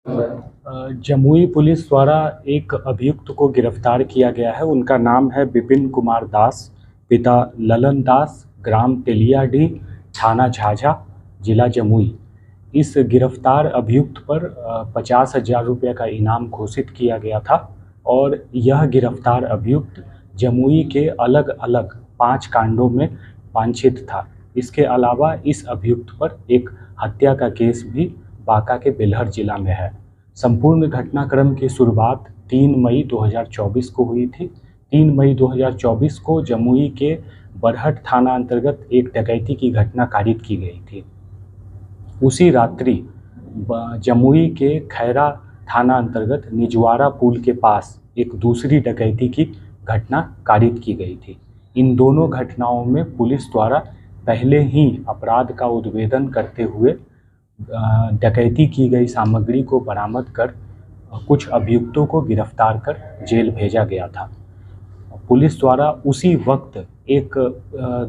Jamui police द्वारा एक अभियुक्त को गिरफ्तार किया गया है। उनका नाम है विपिन कुमार दास, पिता ललन दास, ग्राम तेलियाडीह, थाना झाझा, जिला जमुई। इस गिरफ्तार अभियुक्त पर 50,000 रुपये का इनाम घोषित किया गया था और यह गिरफ्तार अभियुक्त जमुई के अलग अलग 5 कांडों में वांछित था। इसके अलावा इस अभियुक्त पर एक हत्या का केस भी बांका के बेलहर जिला में है। संपूर्ण घटनाक्रम की शुरुआत 3 मई 2024 को हुई थी। 3 मई 2024 को जमुई के बरहट थाना अंतर्गत एक डकैती की घटना कारित की गई थी। उसी रात्रि जमुई के खैरा थाना अंतर्गत निजवारा पुल के पास एक दूसरी डकैती की घटना कारित की गई थी। इन दोनों घटनाओं में पुलिस द्वारा पहले ही अपराध का उद्भेदन करते हुए डकैती की गई सामग्री को बरामद कर कुछ अभियुक्तों को गिरफ्तार कर जेल भेजा गया था। पुलिस द्वारा उसी वक्त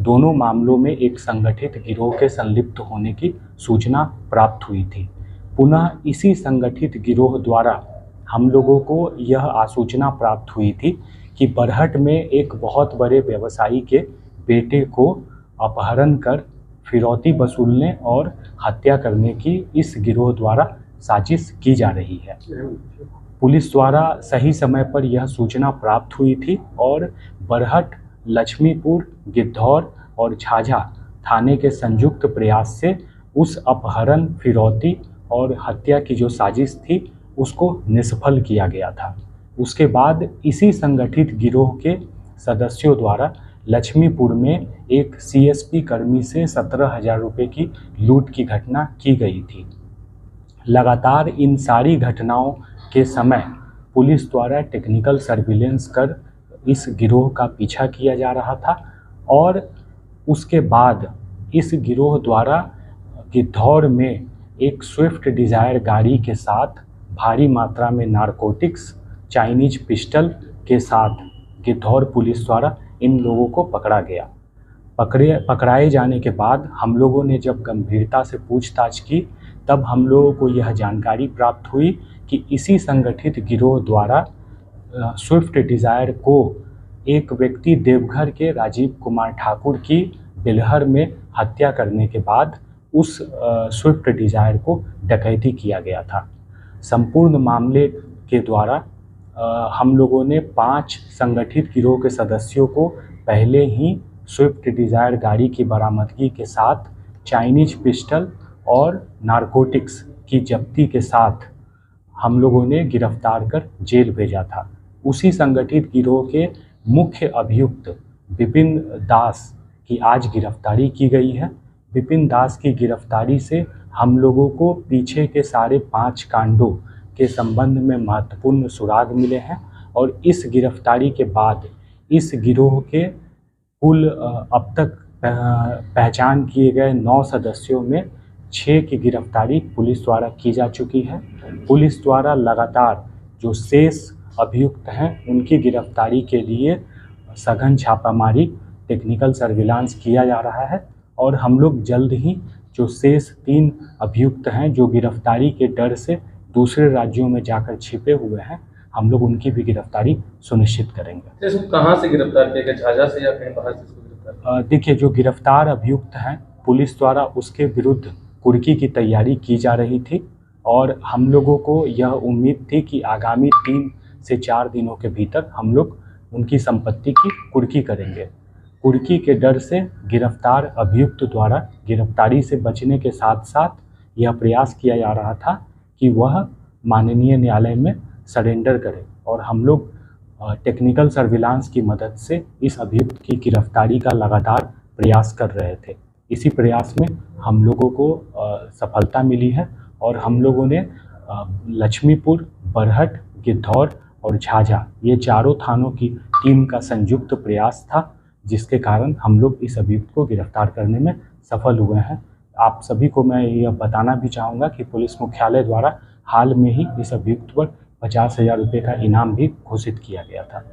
दोनों मामलों में एक संगठित गिरोह के संलिप्त होने की सूचना प्राप्त हुई थी। पुनः इसी संगठित गिरोह द्वारा हम लोगों को यह आसूचना प्राप्त हुई थी कि बरहट में एक बहुत बड़े व्यवसायी के बेटे को अपहरण कर फिरौती वसूलने और हत्या करने की इस गिरोह द्वारा साजिश की जा रही है। पुलिस द्वारा सही समय पर यह सूचना प्राप्त हुई थी और बरहट, लक्ष्मीपुर, गिद्धौर और झाझा थाने के संयुक्त प्रयास से उस अपहरण, फिरौती और हत्या की जो साजिश थी उसको निष्फल किया गया था। उसके बाद इसी संगठित गिरोह के सदस्यों द्वारा लक्ष्मीपुर में एक सीएसपी कर्मी से 17,000 रुपये की लूट की घटना की गई थी। लगातार इन सारी घटनाओं के समय पुलिस द्वारा टेक्निकल सर्विलेंस कर इस गिरोह का पीछा किया जा रहा था और उसके बाद इस गिरोह द्वारा गिद्धौर में एक स्विफ्ट डिज़ायर गाड़ी के साथ भारी मात्रा में नारकोटिक्स, चाइनीज पिस्टल के साथ गिद्धौर पुलिस द्वारा इन लोगों को पकड़ा गया। पकड़ाए जाने के बाद हम लोगों ने जब गंभीरता से पूछताछ की तब हम लोगों को यह जानकारी प्राप्त हुई कि इसी संगठित गिरोह द्वारा स्विफ्ट डिज़ायर को एक व्यक्ति देवघर के राजीव कुमार ठाकुर की बेलहर में हत्या करने के बाद उस स्विफ्ट डिज़ायर को डकैती किया गया था। संपूर्ण मामले के द्वारा हम लोगों ने 5 संगठित गिरोह के सदस्यों को पहले ही स्विफ्ट डिज़ायर गाड़ी की बरामदगी के साथ चाइनीज पिस्टल और नारकोटिक्स की जब्ती के साथ हम लोगों ने गिरफ्तार कर जेल भेजा था। उसी संगठित गिरोह के मुख्य अभियुक्त विपिन दास की आज गिरफ्तारी की गई है। विपिन दास की गिरफ्तारी से हम लोगों को पीछे के सारे 5 कांडों के संबंध में महत्वपूर्ण सुराग मिले हैं और इस गिरफ्तारी के बाद इस गिरोह के कुल अब तक पहचान किए गए 9 सदस्यों में 6 की गिरफ्तारी पुलिस द्वारा की जा चुकी है। पुलिस द्वारा लगातार जो शेष अभियुक्त हैं उनकी गिरफ्तारी के लिए सघन छापामारी, टेक्निकल सर्विलांस किया जा रहा है और हम लोग जल्द ही जो शेष 3 अभियुक्त हैं जो गिरफ्तारी के डर से दूसरे राज्यों में जाकर छिपे हुए हैं, हम लोग उनकी भी गिरफ्तारी सुनिश्चित करेंगे। इसको कहाँ से गिरफ्तार किया गया, झाझा से या कहीं बाहर से इसको गिरफ्तार? देखिए, जो गिरफ्तार अभियुक्त हैं पुलिस द्वारा उसके विरुद्ध कुर्की की तैयारी की जा रही थी और हम लोगों को यह उम्मीद थी कि आगामी 3 से 4 दिनों के भीतर हम लोग उनकी संपत्ति की कुर्की करेंगे। कुर्की के डर से गिरफ्तार अभियुक्त द्वारा गिरफ्तारी से बचने के साथ साथ यह प्रयास किया जा रहा था कि वह माननीय न्यायालय में सरेंडर करे और हम लोग टेक्निकल सर्विलांस की मदद से इस अभियुक्त की गिरफ्तारी का लगातार प्रयास कर रहे थे। इसी प्रयास में हम लोगों को सफलता मिली है और हम लोगों ने लक्ष्मीपुर, बरहट, गिद्धौर और झाझा ये चारों थानों की टीम का संयुक्त प्रयास था जिसके कारण हम लोग इस अभियुक्त को गिरफ्तार करने में सफल हुए हैं। आप सभी को मैं यह बताना भी चाहूँगा कि पुलिस मुख्यालय द्वारा हाल में ही इस अभियुक्त पर 50,000 रुपये का इनाम भी घोषित किया गया था।